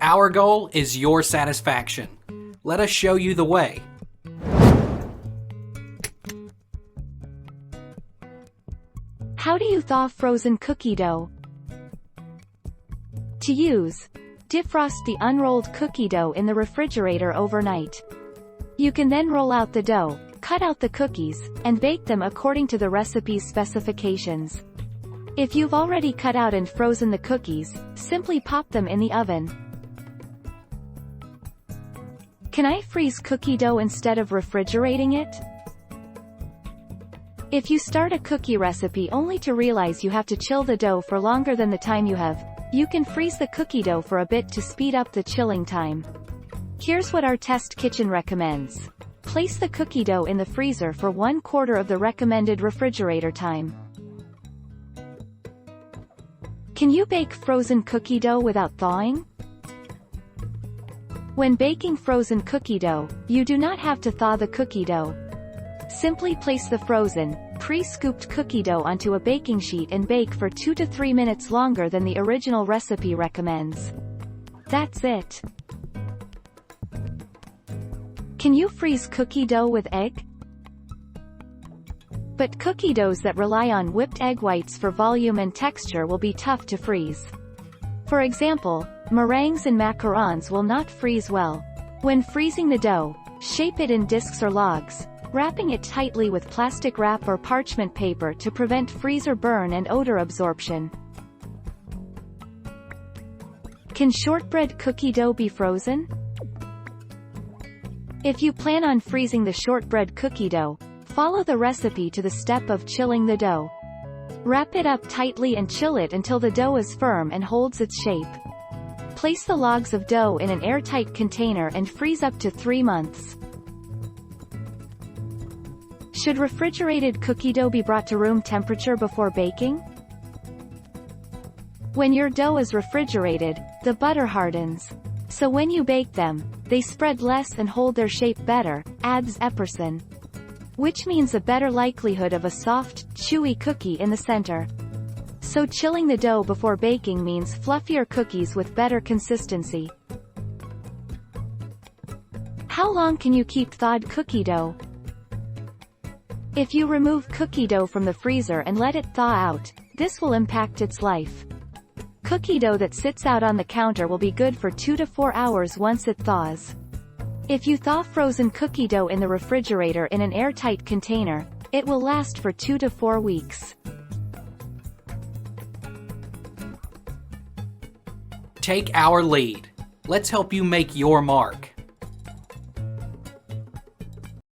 Our goal is your satisfaction. Let us show you the way. How do you thaw frozen cookie dough? To use, defrost the unrolled cookie dough in the refrigerator overnight. You can then roll out the dough, cut out the cookies, and bake them according to the recipe's specifications. If you've already cut out and frozen the cookies, simply pop them in the oven. Can I freeze cookie dough instead of refrigerating it? If you start a cookie recipe only to realize you have to chill the dough for longer than the time you have, you can freeze the cookie dough for a bit to speed up the chilling time. Here's what our test kitchen recommends. Place the cookie dough in the freezer for 1/4 of the recommended refrigerator time. Can you bake frozen cookie dough without thawing? When baking frozen cookie dough, you do not have to thaw the cookie dough. Simply place the frozen, pre-scooped cookie dough onto a baking sheet and bake for 2 to 3 minutes longer than the original recipe recommends. That's it. Can you freeze cookie dough with egg? But cookie doughs that rely on whipped egg whites for volume and texture will be tough to freeze. For example, meringues and macarons will not freeze well. When freezing the dough, shape it in discs or logs, wrapping it tightly with plastic wrap or parchment paper to prevent freezer burn and odor absorption. Can shortbread cookie dough be frozen? If you plan on freezing the shortbread cookie dough, follow the recipe to the step of chilling the dough. Wrap it up tightly and chill it until the dough is firm and holds its shape. Place the logs of dough in an airtight container and freeze up to 3 months. Should refrigerated cookie dough be brought to room temperature before baking? When your dough is refrigerated, the butter hardens. So when you bake them, they spread less and hold their shape better, adds Epperson. Which means a better likelihood of a soft, chewy cookie in the center. So chilling the dough before baking means fluffier cookies with better consistency. How long can you keep thawed cookie dough? If you remove cookie dough from the freezer and let it thaw out, this will impact its life. Cookie dough that sits out on the counter will be good for 2 to 4 hours once it thaws. If you thaw frozen cookie dough in the refrigerator in an airtight container, it will last for 2 to 4 weeks. Take our lead. Let's help you make your mark.